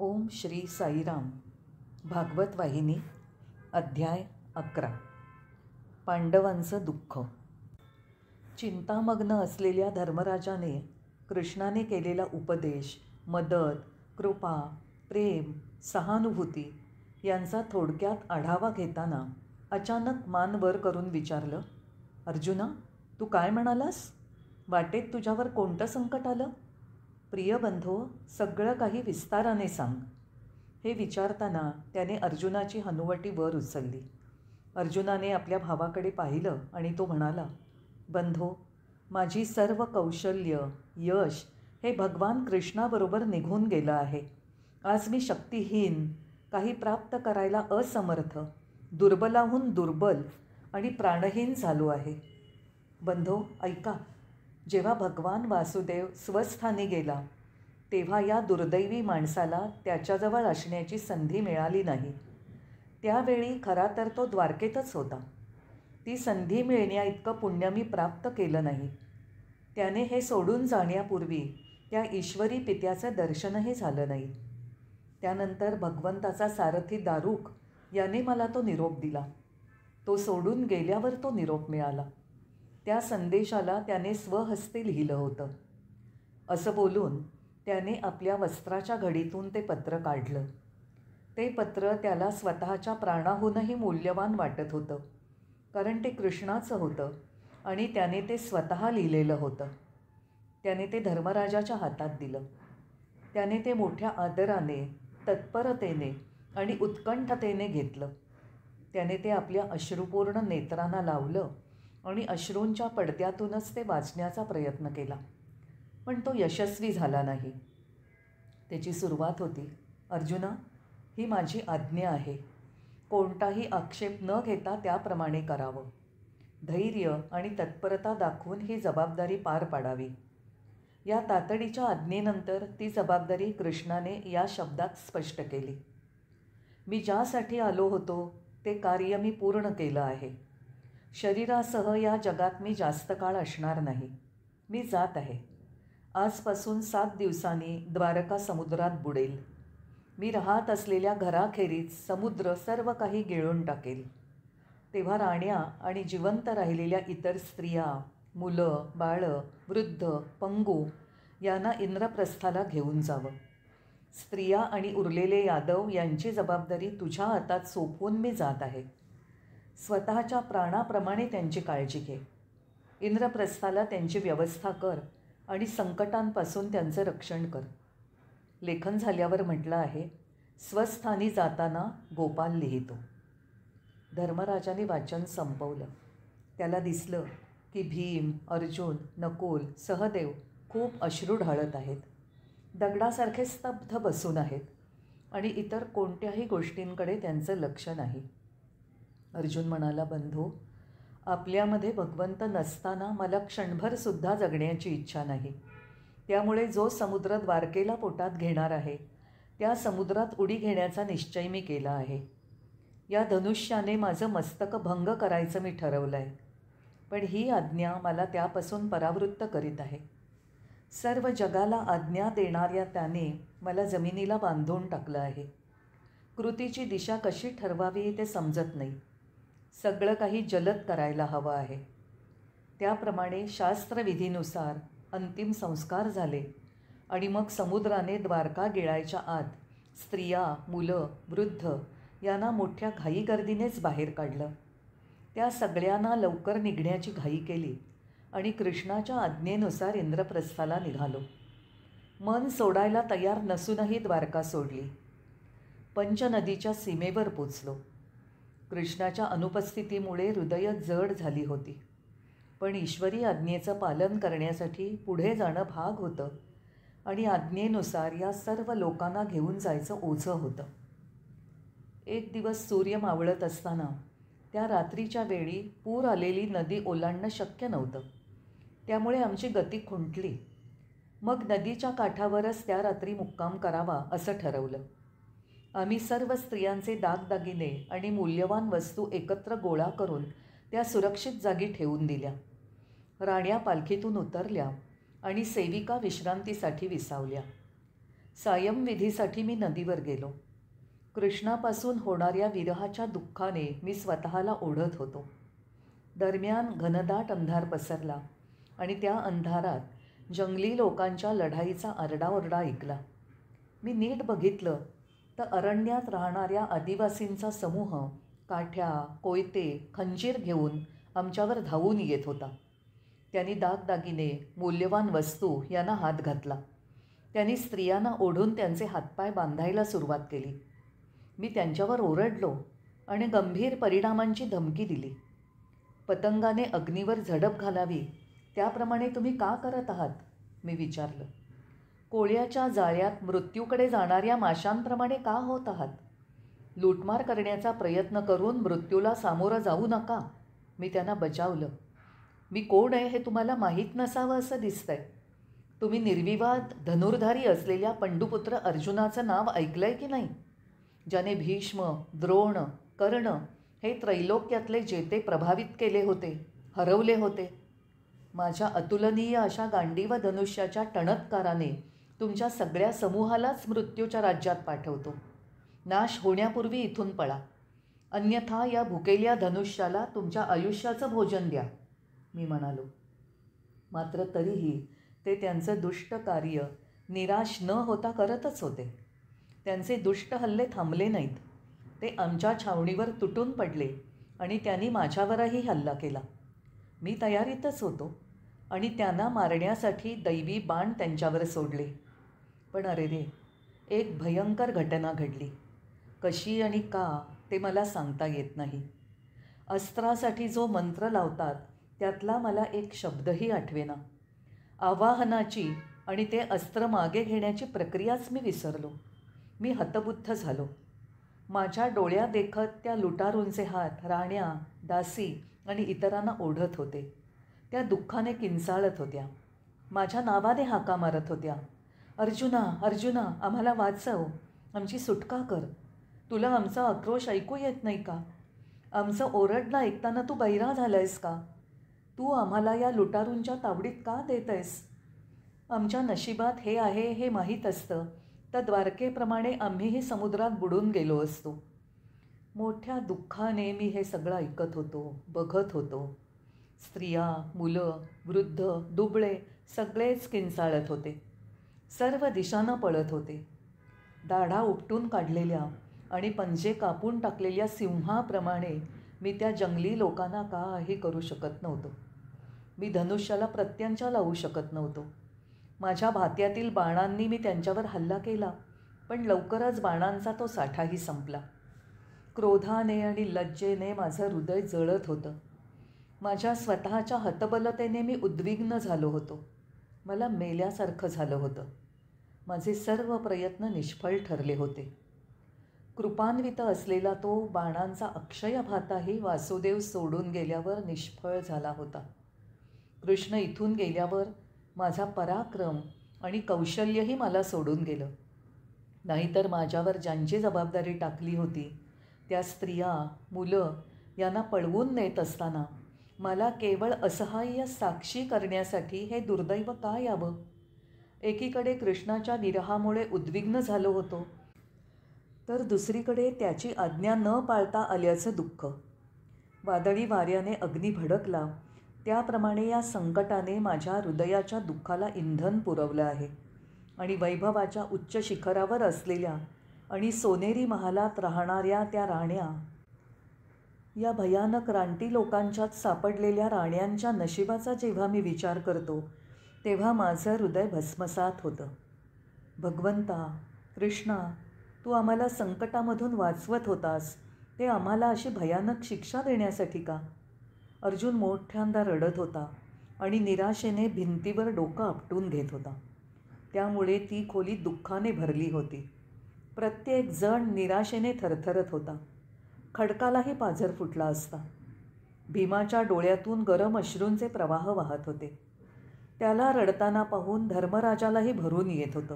ओम श्री साईराम. भागवत वाहिनी. अध्याय 11. पांडवांचं दुःख. चिंतामग्न असलेल्या धर्मराजाने कृष्णाने केलेला उपदेश, मदत, कृपा, प्रेम, सहानुभूती यांचा थोडक्यात आढावा घेताना अचानक मान वर करून विचारलं, अर्जुना, तू काय म्हणालास? वाटेत तुझ्यावर कोणतं संकट आलं? प्रिय बंधो, सगळं काही विस्ताराने सांग. हे विचारताना त्याने अर्जुनाची हनुवटी वर उचलली. अर्जुनाने आपल्या भावाकडे पाहिलं आणि तो म्हणाला, बंधो, माझी सर्व कौशल्य, यश हे भगवान कृष्णाबरोबर निघून गेलं आहे. आज मी शक्तिहीन, काही प्राप्त करायला असमर्थ, दुर्बलाहून दुर्बल आणि प्राणहीन झालो आहे. बंधो, ऐका. जेव्हा भगवान वासुदेव स्वस्थानी गेला तेव्हा या दुर्दैवी माणसाला त्याच्याजवळ असण्याची संधी मिळाली नाही. त्यावेळी खरा तर तो द्वारकेतच होता. ती संधी मिळण्याइतकं पुण्य मी प्राप्त केलं नाही. त्याने हे सोडून जाण्यापूर्वी त्या ईश्वरी पित्याचं दर्शनही झालं नाही. त्यानंतर भगवंताचा सारथी दारुक याने मला तो निरोप दिला. तो सोडून गेल्यावर तो निरोप मिळाला. त्या संदेशाला त्याने स्वहस्ते लिहिलं होतं. असं बोलून त्याने आपल्या वस्त्राच्या घडीतून ते पत्र काढलं. ते पत्र त्याला स्वतःच्या प्राणाहूनही मूल्यवान वाटत होतं, कारण ते कृष्णाचं होतं आणि त्याने ते स्वतः लिहिलेलं होतं. त्याने ते धर्मराजाच्या हातात दिलं. त्याने ते मोठ्या आदराने, तत्परतेने आणि उत्कंठतेने घेतलं. त्याने ते आपल्या अश्रुपूर्ण नेत्रांना लावलं आणि अश्रूंच्या पडद्यातूनच ते वाचण्याचा प्रयत्न केला, पण तो यशस्वी झाला नाही. त्याची सुरुवात होती, अर्जुना, ही माझी आज्ञा आहे. कोणताही आक्षेप न घेता त्याप्रमाणे करावं. धैर्य आणि तत्परता दाखवून ही जबाबदारी पार पाडावी. या तातडीच्या आज्ञेनंतर ती जबाबदारी कृष्णाने या शब्दात स्पष्ट केली. मी ज्यासाठी आलो होतो ते कार्य मी पूर्ण केलं आहे. शरीरासह या जगात मी जास्त काळ असणार नाही. मी जात आहे. आजपासून 7 दिवसांनी द्वारका समुद्रात बुडेल. मी राहत असलेल्या घराखेरीज समुद्र सर्व काही गिळून टाकेल. तेव्हा राण्या आणि जिवंत राहिलेल्या इतर स्त्रिया, मुलं, बाळं, वृद्ध, पंगू यांना इंद्रप्रस्थाला घेऊन जावं. स्त्रिया आणि उरलेले यादव यांची जबाबदारी तुझ्या हातात सोपवून मी जात आहे. स्वतःच्या प्राणाप्रमाणे त्यांची काळजी घे. इंद्रप्रस्थाला त्यांची व्यवस्था कर आणि संकटांपासून त्यांचं रक्षण कर. लेखन झाल्यावर म्हटलं आहे, स्वस्थानी जाताना गोपाल लिहितो. धर्मराजाने वाचन संपवलं. त्याला दिसलं की भीम, अर्जुन, नकुल, सहदेव खूप अश्रू ढाळत आहेत. दगडासारखे स्तब्ध बसून आहेत आणि इतर कोणत्याही गोष्टींकडे त्यांचं लक्ष नाही. अर्जुन म्हणाला, बंधू, आपल्यामध्ये भगवंत नसताना मला क्षणभरसुद्धा जगण्याची इच्छा नाही. त्यामुळे जो समुद्र द्वारकेला पोटात घेणार आहे त्या समुद्रात उडी घेण्याचा निश्चय मी केला आहे. या धनुष्याने माझं मस्तक भंग करायचं मी ठरवलं आहे, पण ही आज्ञा मला त्यापासून परावृत्त करीत आहे. सर्व जगाला आज्ञा देणाऱ्या त्याने मला जमिनीला बांधून टाकलं आहे. कृतीची दिशा कशी ठरवावी ते समजत नाही. सगळं काही जलद करायला हवं आहे. त्याप्रमाणे शास्त्रविधीनुसार अंतिम संस्कार झाले आणि मग समुद्राने द्वारका गिळायच्या आत स्त्रिया, मुलं, वृद्ध यांना मोठ्या घाईगर्दीनेच बाहेर काढलं. त्या सगळ्यांना लवकर निघण्याची घाई केली आणि कृष्णाच्या आज्ञेनुसार इंद्रप्रस्थाला निघालो. मन सोडायला तयार नसूनही द्वारका सोडली. पंचनदीच्या सीमेवर पोचलो. कृष्णाच्या अनुपस्थितीमुळे हृदय जड झाली होती, पण ईश्वरी आज्ञेचं पालन करण्यासाठी पुढे जाणं भाग होतं आणि आज्ञेनुसार या सर्व लोकांना घेऊन जायचं ओझं होतं. एक दिवस सूर्य मावळत असताना त्या रात्रीच्या वेळी पूर आलेली नदी ओलांडणं शक्य नव्हतं. त्यामुळे आमची गती खुंटली. मग नदीच्या काठावरच त्या रात्री मुक्काम करावा असं ठरवलं. आम्ही सर्व स्त्रियांचे दागदागिने आणि मूल्यवान वस्तू एकत्र गोळा करून त्या सुरक्षित जागी ठेवून दिल्या. राण्या पालखीतून उतरल्या आणि सेविका विश्रांतीसाठी विसावल्या. सायंविधीसाठी मी नदीवर गेलो. कृष्णापासून होणाऱ्या विरहाच्या दुःखाने मी स्वतःला ओढत होतो. दरम्यान घनदाट अंधार पसरला आणि त्या अंधारात जंगली लोकांच्या लढाईचा आरडाओरडा ऐकला. मी नीट बघितलं तर अरण्यात राहणाऱ्या आदिवासींचा समूह काठ्या, कोयते, खंजीर घेऊन आमच्यावर धावून येत होता. त्यांनी दागदागिने, मौल्यवान वस्तू यांना हात घातला. त्यांनी स्त्रियांना ओढून त्यांचे हातपाय बांधायला सुरुवात केली. मी त्यांच्यावर ओरडलो आणि गंभीर परिणामांची धमकी दिली. पतंगाने अग्नीवर झडप घालावी त्याप्रमाणे तुम्ही का करत आहात, मी विचारलं. कोळ्याच्या जाळ्यात मृत्यूकडे जाणाऱ्या माशांप्रमाणे का होत आहात? लूटमार करण्याचा प्रयत्न करून मृत्यूला सामोरं जाऊ नका, मी त्यांना बजावलं. मी कोण आहे हे तुम्हाला माहीत नसावं असं दिसतंय. तुम्ही निर्विवाद धनुर्धारी असलेल्या पंडुपुत्र अर्जुनाचं नाव ऐकलंय की नाही, ज्याने भीष्म, द्रोण, कर्ण हे त्रैलोक्यातले जेते प्रभावित केले होते, हरवले होते. माझ्या अतुलनीय अशा गांडीव धनुष्याच्या टणत्काराने तुमच्या सगळ्या समूहालाच मृत्यूच्या राज्यात पाठवतो. नाश होण्यापूर्वी इथून पळा, अन्यथा या भुकेल्या धनुष्याला तुमच्या आयुष्याचं भोजन द्या, मी म्हणालो. मात्र तरीही ते त्यांचं दुष्ट कार्य निराश न होता करतच होते. त्यांचे दुष्ट हल्ले थांबले नाहीत. ते आमच्या छावणीवर तुटून पडले आणि त्यांनी माझ्यावरही हल्ला केला. मी तयारीतच होतो आणि त्यांना मारण्यासाठी दैवी बाण त्यांच्यावर सोडले. पण अरे रे, एक भयंकर घटना घडली. कशी आणि का ते मला सांगता येत नाही. अस्त्रासाठी जो मंत्र लावतात त्यातला मला एक शब्दही आठवेना. आवाहनाची आणि ते अस्त्र मागे घेण्याची प्रक्रियाच मी विसरलो. मी हतबुद्ध झालो. माझ्या डोळ्या देखत त्या लुटारूंचे हात राण्या, दासी आणि इतरांना ओढत होते. त्या दुःखाने किंचाळत होत्या. माझ्या नावाने हाका मारत होत्या. अर्जुना, अर्जुना, आम्हाला वाचव, आमची सुटका कर. तुला आमचा आक्रोश ऐकू येत नाही का? आमचं ओरडणं ऐकताना तू बहिरा झालायस का? तू आम्हाला या लुटारूंच्या तावडीत का देत आहेस? आमच्या नशिबात हे आहे हे माहीत असतं तर द्वारकेप्रमाणे आम्हीही समुद्रात बुडून गेलो असतो. मोठ्या दुःखाने मी हे सगळं ऐकत होतो, बघत होतो. स्त्रिया, मुलं, वृद्ध, दुबळे सगळेच किंचाळत होते. सर्व दिशांना पळत होते. दाढा उपटून काढलेल्या आणि पंजे कापून टाकलेल्या सिंहाप्रमाणे मी त्या जंगली लोकांना काही करू शकत नव्हतो. मी धनुष्याला प्रत्यंचा लावू शकत नव्हतो. माझ्या भात्यातील बाणांनी मी त्यांच्यावर हल्ला केला, पण लवकरच बाणांचा तो साठाही संपला. क्रोधाने आणि लज्जेने माझं हृदय जळत होतं. माझ्या स्वतःच्या हतबलतेने मी उद्विग्न झालो होतो. मला मेल्यासारखं झालं होतं. माझे सर्व प्रयत्न निष्फळ ठरले होते. कृपान्वित असलेला तो बाणांचा अक्षय भाताही वासुदेव सोडून गेल्यावर निष्फळ झाला होता. कृष्ण इथून गेल्यावर माझा पराक्रम आणि कौशल्यही मला सोडून गेलं. नाहीतर माझ्यावर ज्यांची जबाबदारी टाकली होती त्या स्त्रिया, मुलं यांना पळवून नेत असताना मला केवळ असहाय्य साक्षी करण्यासाठी हे दुर्दैव का यावं? एकीकडे कृष्णाच्या विरहामुळे उद्विग्न झालो होतो, तर दुसरीकडे त्याची आज्ञा न पाळता आल्याचं दुःख. वादळी वाऱ्याने अग्नी भडकला त्याप्रमाणे या संकटाने माझ्या हृदयाच्या दुःखाला इंधन पुरवलं आहे आणि वैभवाच्या उच्च शिखरावर असलेल्या आणि सोनेरी महालात राहणाऱ्या त्या राण्या, या भयानक रानटी लोकांच्यात सापडलेल्या राण्यांच्या नशिबाचा जेव्हा मी विचार करतो तेव्हा माझं हृदय भस्मसात होतं. भगवंता, कृष्णा, तू आम्हाला संकटामधून वाचवत होतास ते आम्हाला अशी भयानक शिक्षा देण्यासाठी का? अर्जुन मोठ्यांदा रडत होता आणि निराशेने भिंतीवर डोकं आपटून घेत होता. त्यामुळे ती खोली दुःखाने भरली होती. प्रत्येक जण निराशेने थरथरत होता. खडकालाही पाझर फुटला असता. भीमाच्या डोळ्यातून गरम अश्रूंचे प्रवाह वाहत होते. त्याला रडताना पाहून धर्मराजालाही भरून येत होतं.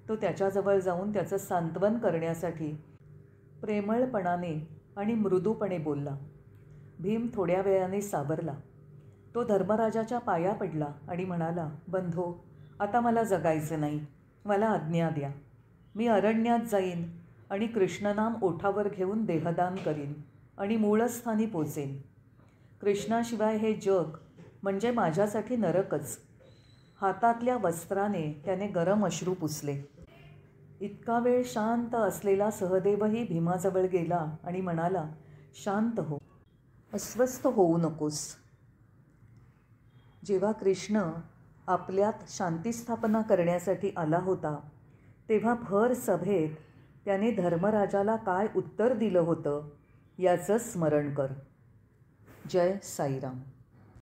तो त्याच्याजवळ जाऊन त्याचं सांत्वन करण्यासाठी प्रेमळपणाने आणि मृदूपणे बोलला. भीम थोड्या वेळाने सावरला. तो धर्मराजाच्या पाया पडला आणि म्हणाला, बंधो, आता मला जगायचं नाही. मला आज्ञा द्या. मी अरण्यात जाईन आणि कृष्णनाम ओठावर घेऊन देहदान करीन आणि मूळस्थानी पोचेन. कृष्णाशिवाय हे जग म्हणजे माझ्यासाठी नरकच. हातातल्या वस्त्राने त्याने गरम अश्रू पुसले. इतका वेळ शांत असलेला सहदेवही भीमाजवळ गेला आणि म्हणाला, शांत हो, अस्वस्थ होऊ नकोस. जेव्हा कृष्ण आपल्यात शांतीस्थापना करण्यासाठी आला होता तेव्हा भर सभेत त्याने धर्मराजाला काय उत्तर दिलं होतं याचं स्मरण कर. जय साईराम.